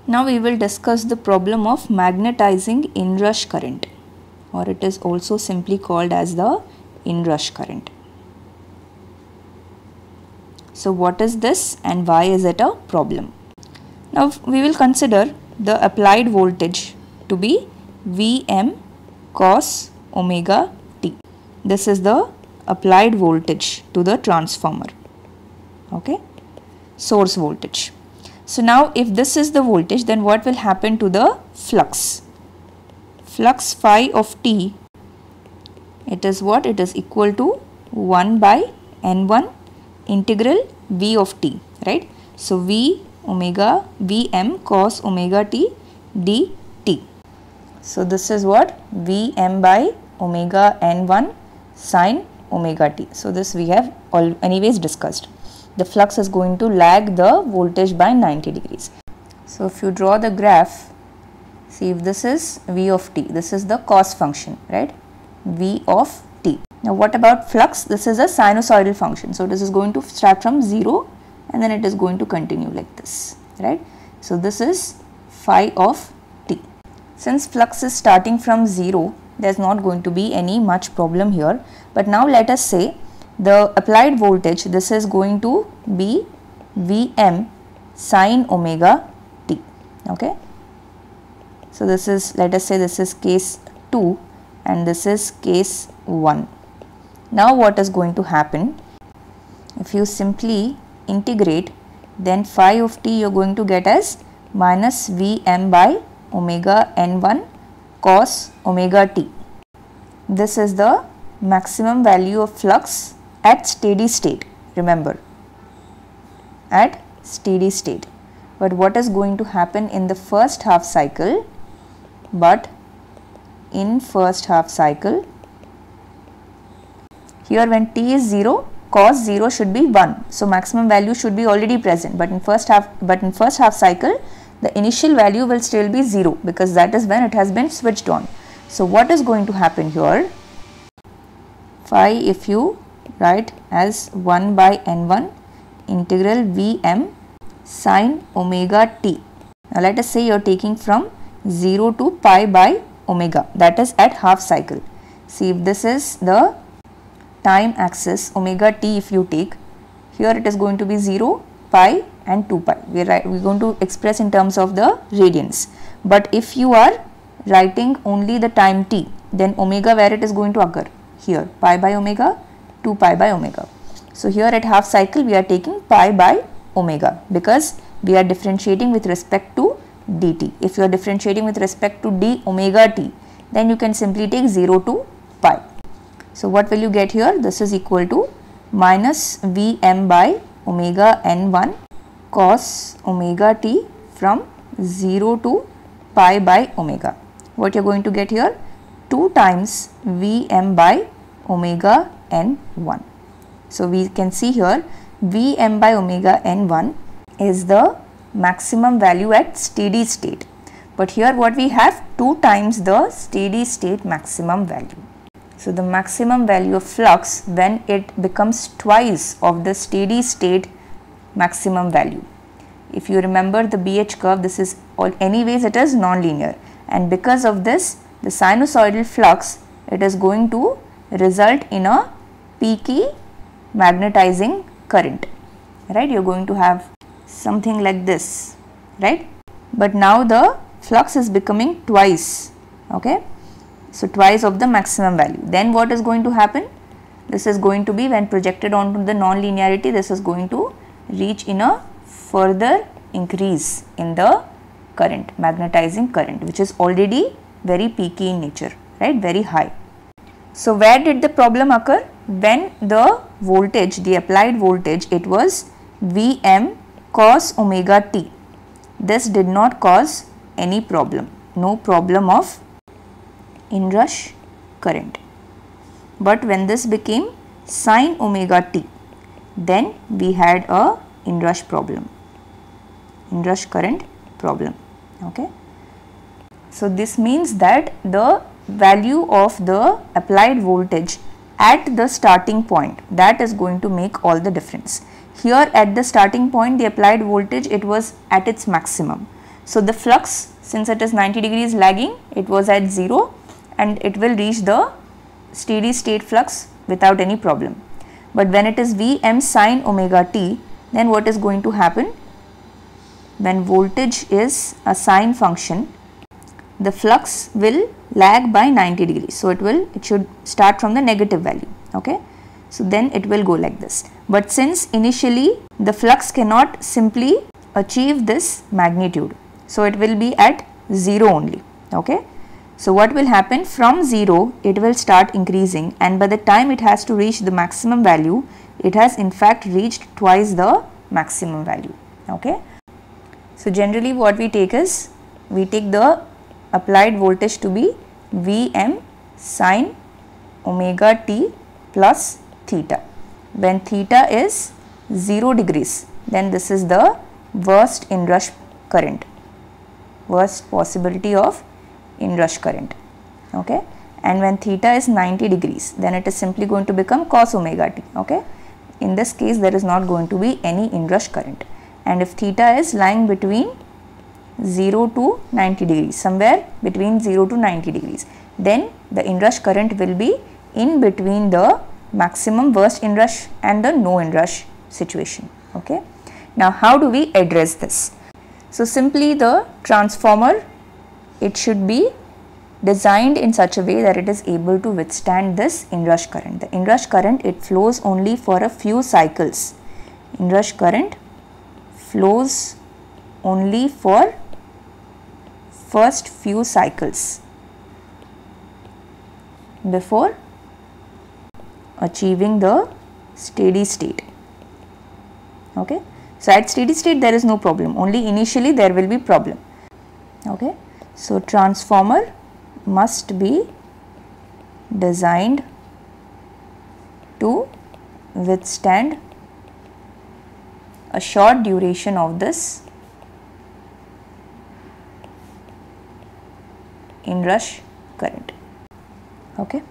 Now we will discuss the problem of magnetizing inrush current, or it is also simply called as the inrush current. So what is this and why is it a problem? Now we will consider the applied voltage to be Vm cos omega t. This is the applied voltage to the transformer, okay, source voltage. So now if this is the voltage, then what will happen to the flux? Flux phi of t, it is what? It is equal to 1 by n1 integral v of t, right? So v omega Vm cos omega t dt. So this is what? Vm by omega n1 sin omega t. So this we have anyways discussed. The flux is going to lag the voltage by 90 degrees. So if you draw the graph, see if this is v of t, this is the cos function, right? V of t. Now what about flux? This is a sinusoidal function. So this is going to start from 0 and then it is going to continue like this, right? So this is phi of t. Since flux is starting from 0, there is not going to be any much problem here. But now let us say the applied voltage, this is going to be Vm sin omega t, okay. So this is, let us say this is case 2 and this is case 1. Now what is going to happen? If you simply integrate, then phi of t you are going to get as minus Vm by omega n1 cos omega t. This is the maximum value of flux at steady state, remember, at steady state. But what is going to happen in the first half cycle? But in first half cycle, here when t is 0, cos 0 should be 1. So maximum value should be already present. But in first half cycle, the initial value will still be 0 because that is when it has been switched on. So what is going to happen here? Phi, if you write as 1 by n1 integral Vm sin omega t. Now let us say you are taking from 0 to pi by omega, that is at half cycle. See if this is the time axis omega t, if you take, here it is going to be 0, pi and 2 pi. We are going to express in terms of the radians. But if you are writing only the time t, then omega where it is going to occur? Here, pi by omega, 2 pi by omega. So here at half cycle we are taking pi by omega because we are differentiating with respect to dt. If you are differentiating with respect to d omega t, then you can simply take 0 to pi. So what will you get here? This is equal to minus Vm by omega n1 cos omega t from 0 to pi by omega. What you are going to get here? 2 times Vm by omega n1. So we can see here Vm by omega n1 is the maximum value at steady state. But here what we have? 2 times the steady state maximum value. So the maximum value of flux when it becomes twice of the steady state maximum value. If you remember the BH curve, this is anyways it is non-linear, and because of this the sinusoidal flux, it is going to result in a peaky magnetizing current, right? You are going to have something like this, right? But now the flux is becoming twice, okay? So twice of the maximum value. Then what is going to happen? This is going to be, when projected onto the non-linearity, this is going to reach in a further increase in the current, magnetizing current, which is already very peaky in nature, right? Very high. So where did the problem occur? When the voltage, the applied voltage, it was Vm cos omega t. This did not cause any problem, no problem of inrush current. But when this became sin omega t, then we had a inrush problem, inrush current problem, okay. So this means that the value of the applied voltage at the starting point, that is going to make all the difference. Here at the starting point, the applied voltage, it was at its maximum. So the flux, since it is 90 degrees lagging, it was at 0 and it will reach the steady state flux without any problem. But when it is Vm sine omega t, then what is going to happen? When voltage is a sine function, the flux will lag by 90 degrees. So it should start from the negative value. Okay. So then it will go like this. But since initially the flux cannot simply achieve this magnitude, so it will be at 0 only. Okay. So what will happen? From 0 it will start increasing, and by the time it has to reach the maximum value, it has in fact reached twice the maximum value. Okay. So generally what we take is, we take the applied voltage to be Vm sine omega t plus theta. When theta is 0 degrees, then this is the worst inrush current, worst possibility of inrush current. Okay. And when theta is 90 degrees, then it is simply going to become cos omega t. Okay. In this case, there is not going to be any inrush current. And if theta is lying between 0 to 90 degrees, somewhere between 0 to 90 degrees, then the inrush current will be in between the maximum worst inrush and the no inrush situation. Okay. Now how do we address this? So simply the transformer, it should be designed in such a way that it is able to withstand this inrush current. The inrush current, it flows only for a few cycles. Inrush current flows only for first few cycles before achieving the steady state. Okay. So at steady state there is no problem, only initially there will be problem. Okay. So transformer must be designed to withstand a short duration of this inrush current. Okay.